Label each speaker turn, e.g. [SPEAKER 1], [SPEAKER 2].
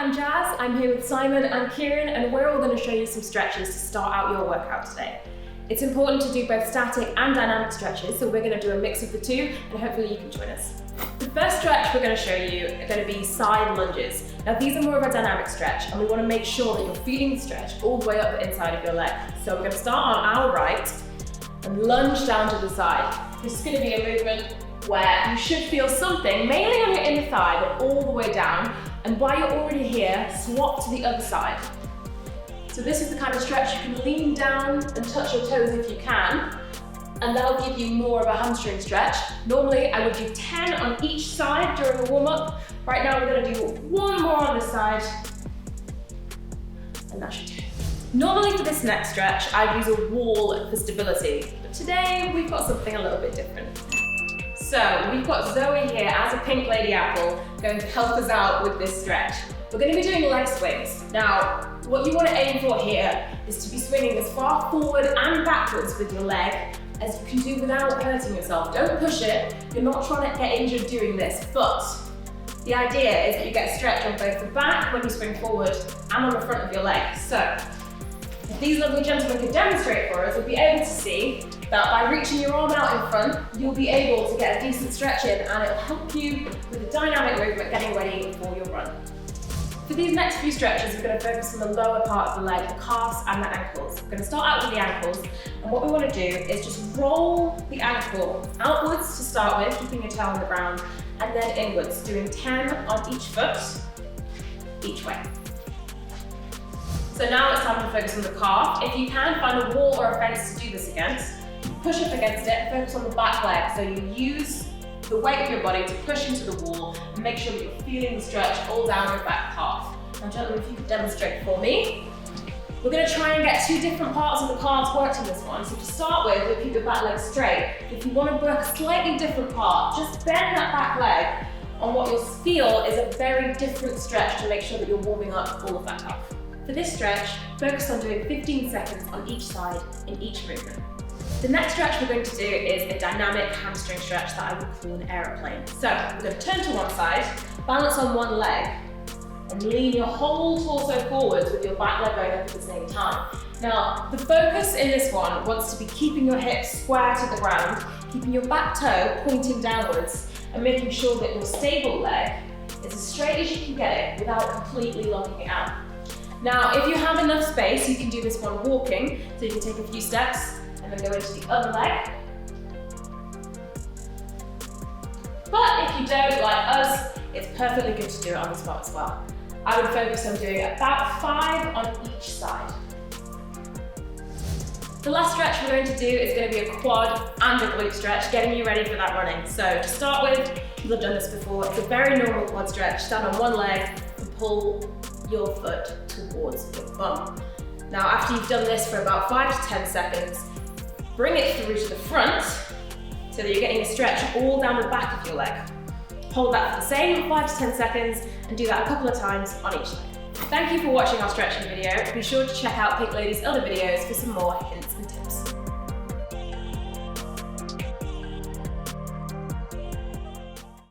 [SPEAKER 1] I'm Jazz. I'm here with Simon and Kieran, and we're all going to show you some stretches to start out your workout today. It's important to do both static and dynamic stretches, so we're going to do a mix of the two, and hopefully you can join us. The first stretch we're going to show you are going to be side lunges. Now these are more of a dynamic stretch, and we want to make sure that you're feeling the stretch all the way up the inside of your leg. So we're going to start on our right and lunge down to the side. This is going to be a movement where you should feel something, mainly on your inner thigh, but all the way down. And while you're already here, swap to the other side. So this is the kind of stretch you can lean down and touch your toes if you can, and that'll give you more of a hamstring stretch. Normally I would do 10 on each side during a warm-up. Right now we're going to do one more on this side, and that should do it. Normally for this next stretch, I'd use a wall for stability, but today we've got something a little bit different. So we've got Zoe here as a pink lady apple going to help us out with this stretch. We're going to be doing leg swings. Now, what you want to aim for here is to be swinging as far forward and backwards with your leg as you can do without hurting yourself. Don't push it. You're not trying to get injured doing this, but the idea is that you get a stretch on both the back when you swing forward and on the front of your leg. So, if these lovely gentlemen could demonstrate for us, we'll be able to see that by reaching your arm out in front, you'll be able to get a decent stretch in, and it'll help you with a dynamic movement getting ready for your run. For these next few stretches, we're going to focus on the lower part of the leg, the calves and the ankles. We're going to start out with the ankles, and what we want to do is just roll the ankle outwards to start with, keeping your toe on the ground, and then inwards, doing 10 on each foot, each way. So now it's time to focus on the calf. If you can, find a wall or a fence to do this against. Push up against it and focus on the back leg. So you use the weight of your body to push into the wall and make sure that you're feeling the stretch all down your back calf. Now gentlemen, if you could demonstrate for me. We're going to try and get two different parts of the calves worked in this one. So to start with, we'll keep your back leg straight. If you want to work a slightly different part, just bend that back leg on what you'll feel is a very different stretch to make sure that you're warming up all of that calf. For this stretch, focus on doing 15 seconds on each side in each movement. The next stretch we're going to do is a dynamic hamstring stretch that I would call an aeroplane. So we're going to turn to one side, balance on one leg, and lean your whole torso forwards with your back leg going up at the same time. Now, the focus in this one wants to be keeping your hips square to the ground, keeping your back toe pointing downwards, and making sure that your stable leg is as straight as you can get it without completely locking it out. Now, if you have enough space, you can do this one walking, so you can take a few steps and then go into the other leg. But if you don't, like us, it's perfectly good to do it on the spot as well. I would focus on doing about 5 on each side. The last stretch we're going to do is going to be a quad and a glute stretch, getting you ready for that running. So to start with, you'll have done this before, it's a very normal quad stretch. Stand on one leg and pull your foot towards your bum. Now after you've done this for about 5 to 10 seconds, bring it through to the front so that you're getting a stretch all down the back of your leg. Hold that for the same 5 to 10 seconds and do that a couple of times on each leg. Thank you for watching our stretching video. Be sure to check out Pink Lady's other videos for some more hints and tips.